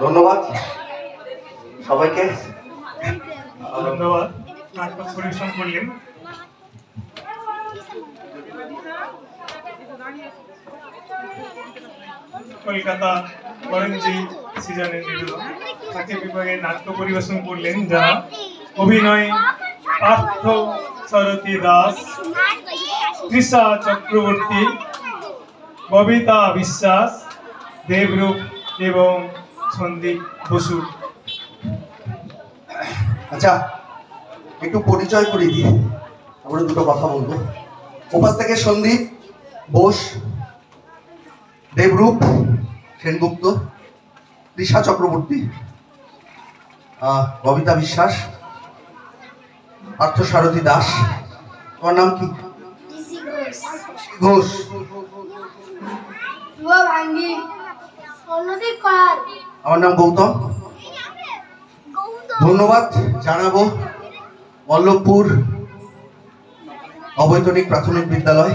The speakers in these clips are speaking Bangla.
ধন্যবাদ সবাইকে। ধন্যবাদ। নাটক পরিবেশন করলেন কলকাতা অরেঞ্জি সিজনের নিবেদন তাকে বিভাগে নাট্য পরিবেশন করলেন যারা অভিনয় পার্থ সারথী দাস, তৃষা চক্রবর্তী, ববিতা বিশ্বাস, দেবরূপ এবং সন্দীপ বসু। আচ্ছা, একটু পরিচয় করে দিই, আমরা দুটো কথা বলবো। ওপাশ থেকে সন্দীপ বোস, দেবরূপ সেনগুপ্ত, তৃষা চক্রবর্তী, ববিতা বিশ্বাস, পার্থসারথী দাস। তোমার নাম কি? ঘোষ। আমার নাম গৌতম। ধন্যবাদ জানাবো বল্লভপুর অবৈতনিক প্রাথমিক বিদ্যালয়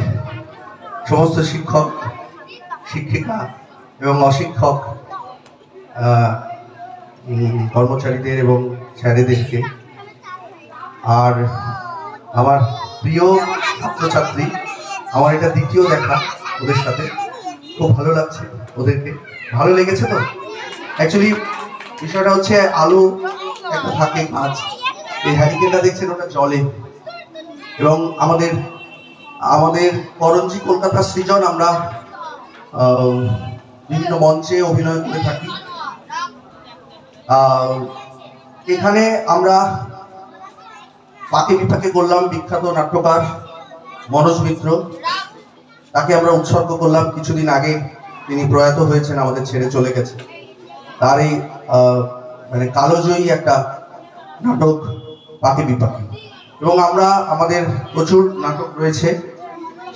সমস্ত শিক্ষক, শিক্ষিকা এবং অশিক্ষক কর্মচারীদের এবং স্যারেদেরকে, আর আমার প্রিয় ছাত্রছাত্রী। আমার এটা দ্বিতীয় দেখা ওদের সাথে, খুব ভালো লাগছে। ওদেরকে ভালো লেগেছে তো? অ্যাকচুয়ালি বিষয়টা হচ্ছে আলো একটা থাকে কাজ, এই হ্যারিকেনটা দেখছেন ওটা জলে, এবং আমাদের আমাদের করঞ্জি কলকাতা সৃজন আমরা বিভিন্ন মঞ্চে অভিনয় করে থাকি। এখানে আমরা পাকে বিপাকে করলাম বিখ্যাত নাট্যকার মনোজ মিত্র, তাকে আমরা উৎসর্গ করলাম। কিছুদিন আগে তিনি প্রয়াত হয়েছেন, আমাদের ছেড়ে চলে গেছে। তার এই মানে কালোজয়ী একটা নাটক পাকে বিপাকে, এবং আমরা আমাদের প্রচুর নাটক রয়েছে,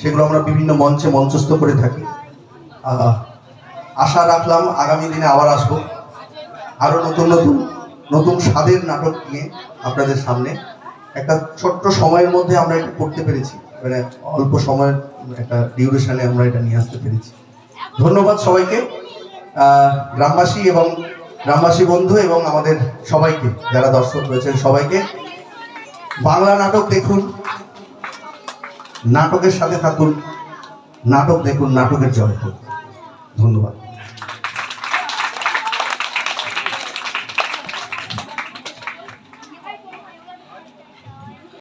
সেগুলো আমরা বিভিন্ন মঞ্চে মঞ্চস্থ করে থাকি। আশা রাখলাম আগামী দিনে আবার আসবো আরো নতুন নতুন নতুন স্বাদের নাটক নিয়ে আপনাদের সামনে। একটা ছোট্ট সময়ের মধ্যে আমরা এটা করতে পেরেছি, মানে অল্প সময়ের একটা ডিউরেশনে আমরা এটা নিয়ে আসতে পেরেছি। ধন্যবাদ সবাইকে, গ্রামবাসী এবং গ্রামবাসী বন্ধু এবং আমাদের সবাইকে, যারা দর্শক রয়েছেন সবাইকে। বাংলা নাটক দেখুন, নাটকের সাথে থাকুন, নাটক দেখুন, নাটকের জয় হোক। ধন্যবাদ।